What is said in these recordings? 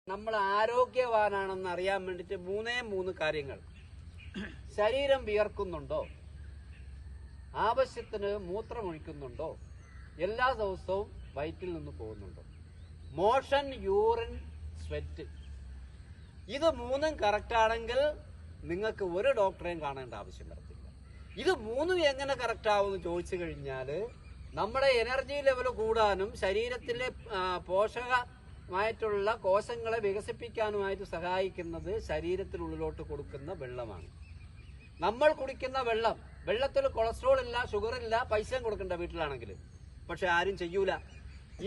നമ്മൾ ആരോഗ്യവാനാണെന്ന് അറിയാൻ വേണ്ടിയിട്ട് മൂന്ന് കാര്യങ്ങൾ. ശരീരം വിയർക്കുന്നുണ്ടോ, ആവശ്യത്തിന് മൂത്രമൊഴിക്കുന്നുണ്ടോ, എല്ലാ ദിവസവും വയറ്റിൽ നിന്ന് പോകുന്നുണ്ടോ, മോഷൻ, യൂറിൻ, സ്വെറ്റ്, ഇത് മൂന്നും കറക്റ്റ് ആണെങ്കിൽ നിങ്ങൾക്ക് ഒരു ഡോക്ടറെയും കാണേണ്ട ആവശ്യം വരത്തില്ല. ഇത് മൂന്നും എങ്ങനെ കറക്റ്റ് ആവുമെന്ന് ചോദിച്ചു കഴിഞ്ഞാൽ നമ്മുടെ എനർജി ലെവൽ കൂടാനും ശരീരത്തിലെ പോഷകമായിട്ടുള്ള കോശങ്ങളെ വികസിപ്പിക്കാനുമായിട്ട് സഹായിക്കുന്നത് ശരീരത്തിനുള്ളിലോട്ട് കൊടുക്കുന്ന വെള്ളമാണ്. നമ്മൾ കുടിക്കുന്ന വെള്ളത്തിൽ കൊളസ്ട്രോൾ ഇല്ല, ഷുഗർ ഇല്ല, പൈസയും കൊടുക്കണ്ട വീട്ടിലാണെങ്കിൽ. പക്ഷെ ആരും ചെയ്യൂല.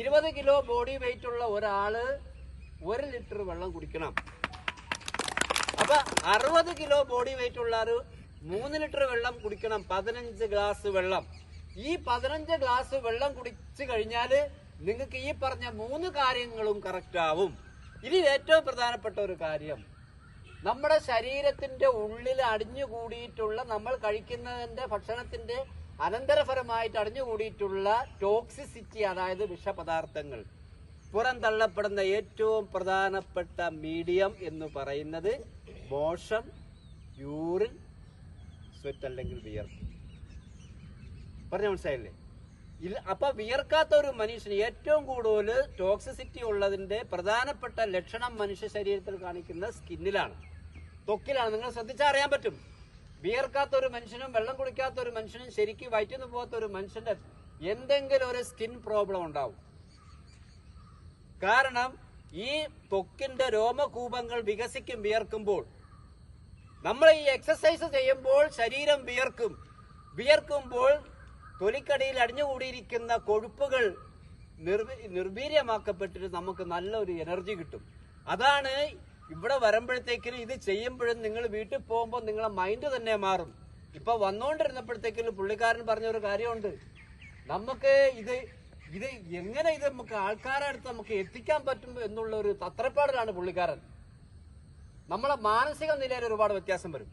20 കിലോ ബോഡി വെയിറ്റ് ഉള്ള ഒരാള് 1 ലിറ്റർ വെള്ളം കുടിക്കണം. അപ്പൊ 60 കിലോ ബോഡി വെയിറ്റ് ഉള്ള 3 ലിറ്റർ വെള്ളം കുടിക്കണം. 15 ഗ്ലാസ് വെള്ളം. ഈ 15 ഗ്ലാസ് വെള്ളം കുടിച്ചു കഴിഞ്ഞാല് നിങ്ങൾക്ക് ഈ പറഞ്ഞ 3 കാര്യങ്ങളും കറക്റ്റ് ആവും. ഇതിൽ ഏറ്റവും പ്രധാനപ്പെട്ട ഒരു കാര്യം, നമ്മുടെ ശരീരത്തിന്റെ ഉള്ളിൽ അടിഞ്ഞുകൂടിയിട്ടുള്ള, നമ്മൾ കഴിക്കുന്നതിന്റെ ഭക്ഷണത്തിന്റെ അനന്തരഫലമായിട്ട് അടിഞ്ഞുകൂടിയിട്ടുള്ള ടോക്സിസിറ്റി, അതായത് വിഷപദാർത്ഥങ്ങൾ പുറന്തള്ളപ്പെടുന്ന ഏറ്റവും പ്രധാനപ്പെട്ട മീഡിയം എന്ന് പറയുന്നത് മോഷൻ, യൂറിൻ, സ്വെറ്റ് അല്ലെങ്കിൽ വിയർപ്പ്. പറഞ്ഞ മനസ്സിലായില്ലേ? അപ്പൊ വിയർക്കാത്ത ഒരു മനുഷ്യന് ഏറ്റവും കൂടുതൽ ടോക്സിസിറ്റി ഉള്ളതിന്റെ പ്രധാനപ്പെട്ട ലക്ഷണം മനുഷ്യ ശരീരത്തിൽ കാണിക്കുന്ന സ്കിന്നിലാണ്, ത്വക്കിലാണ്. നിങ്ങൾ ശ്രദ്ധിച്ചാൽ അറിയാൻ പറ്റും. വിയർക്കാത്ത ഒരു മനുഷ്യനും വെള്ളം കുടിക്കാത്ത ഒരു മനുഷ്യനും ശരിക്കും വയറ്റിന്ന് പോകാത്ത ഒരു മനുഷ്യന്റെ എന്തെങ്കിലും ഒരു സ്കിൻ പ്രോബ്ലം ഉണ്ടാവും. കാരണം ഈ ത്വക്കിന്റെ രോമകൂപങ്ങൾ വികസിക്കും വിയർക്കുമ്പോൾ. നമ്മൾ ഈ എക്സസൈസ് ചെയ്യുമ്പോൾ ശരീരം വിയർക്കുമ്പോൾ തൊലിക്കടിയിൽ അടിഞ്ഞുകൂടിയിരിക്കുന്ന കൊഴുപ്പുകൾ നിർവീര്യമാക്കപ്പെട്ടിട്ട് നമുക്ക് നല്ലൊരു എനർജി കിട്ടും. അതാണ് ഇവിടെ വരുമ്പോഴത്തേക്കിനും, ഇത് ചെയ്യുമ്പോഴും നിങ്ങൾ വീട്ടിൽ പോകുമ്പോൾ നിങ്ങളെ മൈൻഡ് തന്നെ മാറും. ഇപ്പൊ വന്നുകൊണ്ടിരുന്നപ്പോഴത്തേക്കിനും പുള്ളിക്കാരൻ പറഞ്ഞൊരു കാര്യമുണ്ട്, നമുക്ക് ഇത് എങ്ങനെ ഇത് നമുക്ക് ആൾക്കാരെ അടുത്ത് നമുക്ക് എത്തിക്കാൻ പറ്റും എന്നുള്ള ഒരു തത്രപ്പാടിലാണ് പുള്ളിക്കാരൻ. നമ്മളെ മാനസിക നിലയിൽ ഒരുപാട് വ്യത്യാസം വരും.